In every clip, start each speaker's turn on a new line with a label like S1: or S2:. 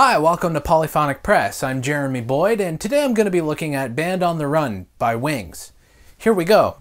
S1: Hi, welcome to Polyphonic Press. I'm Jeremy Boyd, and today I'm going to be looking at Band on the Run by Wings. Here we go.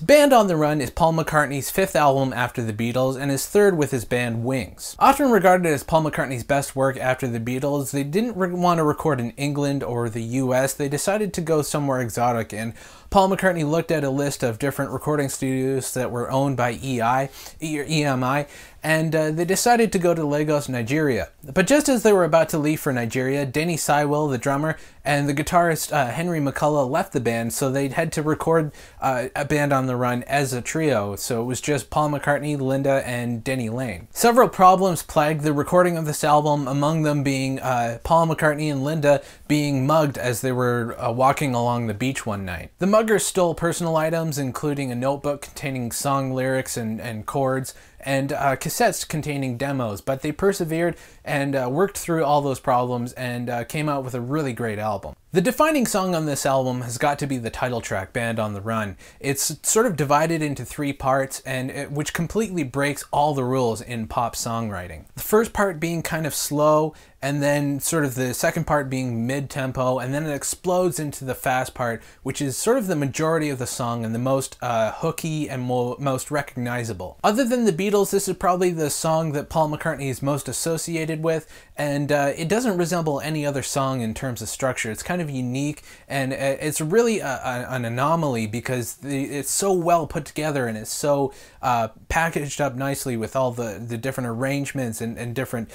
S1: Band on the Run is Paul McCartney's fifth album after the Beatles and his third with his band Wings. Often regarded as Paul McCartney's best work after the Beatles, they didn't want to record in England or the US. They decided to go somewhere exotic, and Paul McCartney looked at a list of different recording studios that were owned by EMI, and they decided to go to Lagos, Nigeria. But just as they were about to leave for Nigeria, Denny Seiwell, the drummer, and the guitarist Henry McCullough left the band, so they had to record a Band on the Run as a trio. So it was just Paul McCartney, Linda, and Denny Laine. Several problems plagued the recording of this album, among them being Paul McCartney and Linda being mugged as they were walking along the beach one night. The muggers stole personal items, including a notebook containing song lyrics and chords, and cassettes containing demos, but they persevered and worked through all those problems and came out with a really great album. The defining song on this album has got to be the title track, Band on the Run. It's sort of divided into three parts, which completely breaks all the rules in pop songwriting. The first part being kind of slow, and then sort of the second part being mid-tempo, and then it explodes into the fast part, which is sort of the majority of the song and the most hooky and most recognizable. Other than the Beatles, this is probably the song that Paul McCartney is most associated with, and it doesn't resemble any other song in terms of structure. It's kind of unique, and it's really an anomaly because it's so well put together and it's so packaged up nicely with all the different arrangements and different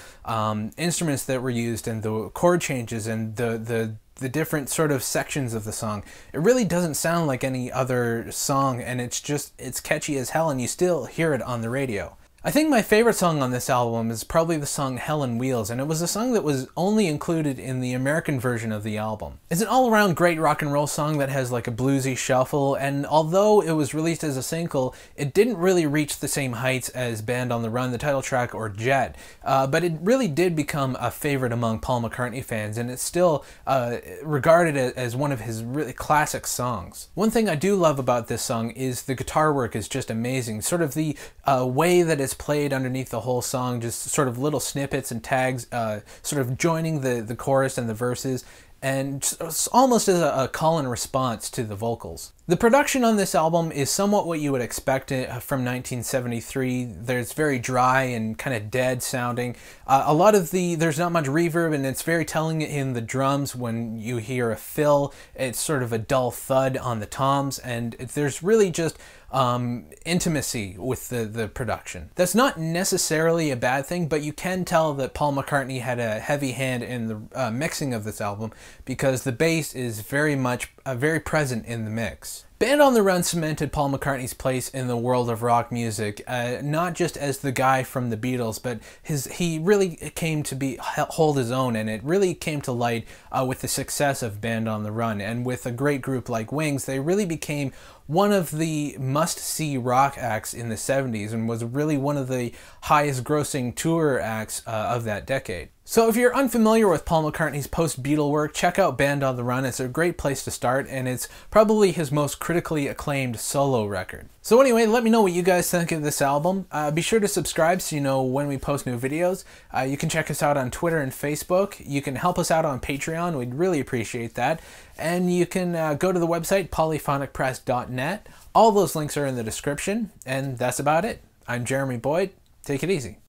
S1: instruments that were used and the chord changes and the different sort of sections of the song. It really doesn't sound like any other song, and it's catchy as hell, and you still hear it on the radio. I think my favorite song on this album is probably the song Hell on Wheels, and it was a song that was only included in the American version of the album. It's an all-around great rock and roll song that has like a bluesy shuffle, and although it was released as a single, it didn't really reach the same heights as Band on the Run, the title track, or Jet, but it really did become a favorite among Paul McCartney fans, and it's still regarded as one of his really classic songs. One thing I do love about this song is the guitar work is just amazing. Sort of the way that it's played underneath the whole song, just sort of little snippets and tags, sort of joining the chorus and the verses, and almost as a call and response to the vocals. The production on this album is somewhat what you would expect from 1973. There's very dry and kind of dead sounding. There's not much reverb, and it's very telling in the drums. When you hear a fill, it's sort of a dull thud on the toms, and there's really just intimacy with the production. That's not necessarily a bad thing, but you can tell that Paul McCartney had a heavy hand in the mixing of this album, because the bass is very present in the mix. Band on the Run cemented Paul McCartney's place in the world of rock music, not just as the guy from the Beatles, but he really came to hold his own, and it really came to light with the success of Band on the Run. And with a great group like Wings, they really became one of the must-see rock acts in the 70s, and was really one of the highest grossing tour acts of that decade. So if you're unfamiliar with Paul McCartney's post-Beatle work, check out Band on the Run. It's a great place to start, and it's probably his most critically acclaimed solo record. So anyway, let me know what you guys think of this album. Be sure to subscribe so you know when we post new videos. You can check us out on Twitter and Facebook. You can help us out on Patreon. We'd really appreciate that. And you can go to the website, polyphonicpress.net. All those links are in the description, and that's about it. I'm Jeremy Boyd. Take it easy.